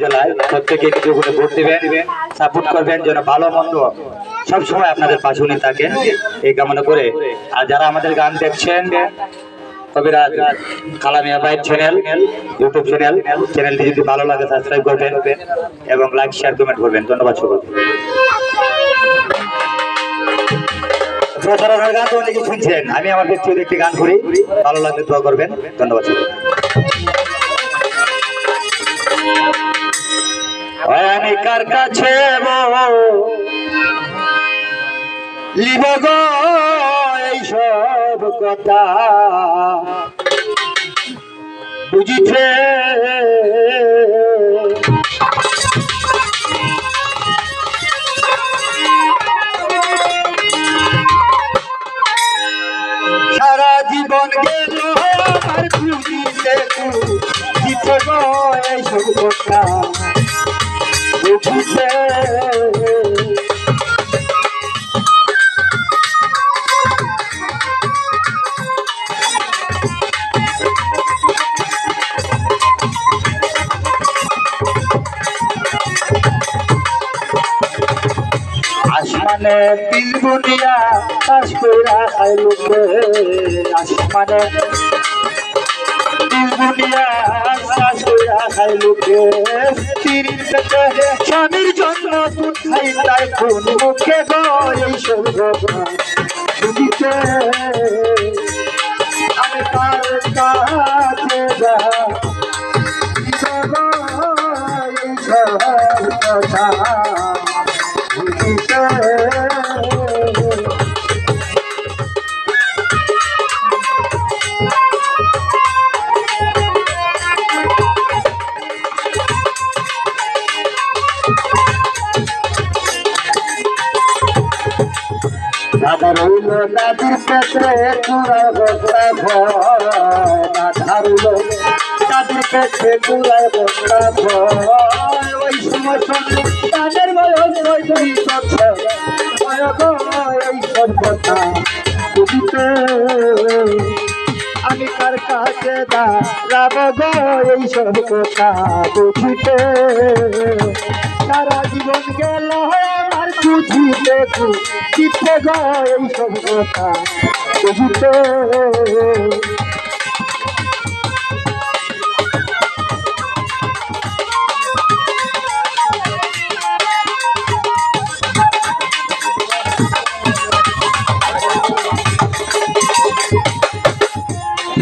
জেলায় প্রত্যেকে কিছু করে ভোট দিবেন, সাপোর্ট করবেন যেন ভালো মন্দ সবসময় আপনাদের পাশে উনি থাকেন এই কামনা করে। আর যারা আমাদের গান দেখছেন কবিরাজ কালামিয়া ভাইয়ের চ্যানেল, ইউটিউব চ্যানেলটি যদি ভালো লাগে সাবস্ক্রাইব করবেন এবং লাইক শেয়ার কমেন্ট করবেন। ধন্যবাদ সকলকে। গান তো অনেকে শুনছেন, আমি আমার ব্যক্তিগত একটি গান করি, ভালো লাগলে দোয়া করবেন। ধন্যবাদ সকলকে। আমি কার কাছে লিব গো এইসব কথা বুঝিছে সারা জীবন গেল আমার বুঝিতে বুঝিছে গো এইসব কথা বুঝিছে আসমানে পিলবুনিয়া কাজ কইরা খাইলুকে, আসমানে পিলবুনিয়া কাজ কইরা খাইলুকে, স্বামীর জন্য দুধ খাইলাই কোন মুখে গো এইসব কথা বুঝিতে আমি তার কাছে যা এইসব কথা দাদা রইল দাদির পেটে কুড়ায় বসা ভয়, দাদা রইল দাদির পেটে কুড়ায় বসা ভয়, ওই সময় তাদের বয়স ওই এইসব কথা বুঝিতে আমি কার কাছে দাঁড়াব গো এইসব কথা বুঝিতে সারা জীবন গেল আমার বুঝিতে বুঝিতে গো এইসব কথা বুঝিতে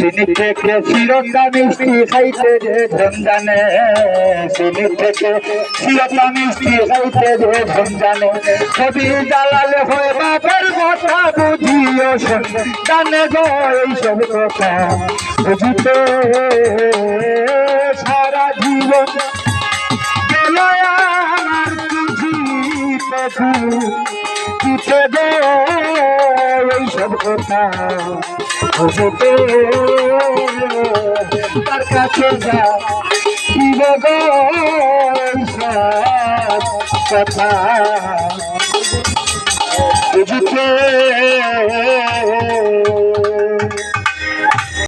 চিনি থেকে চিরতা মিষ্টি খাইতে যে ঝঞ্ঝানে, চিনি থেকে চিরতা মিষ্টি খাইতে যে ঝঞ্ঝানে, ছবি জ্বালালে হয় বাপের কথা বুঝিও সন্ধানে গো এইসব কথা বুঝিতে সারা জীবন গেল আমার বুঝিতে বুঝিতে গো এইসব কথা বুঝিতে তার কাছে যা দিব গো এইসব কথা বুঝিতে।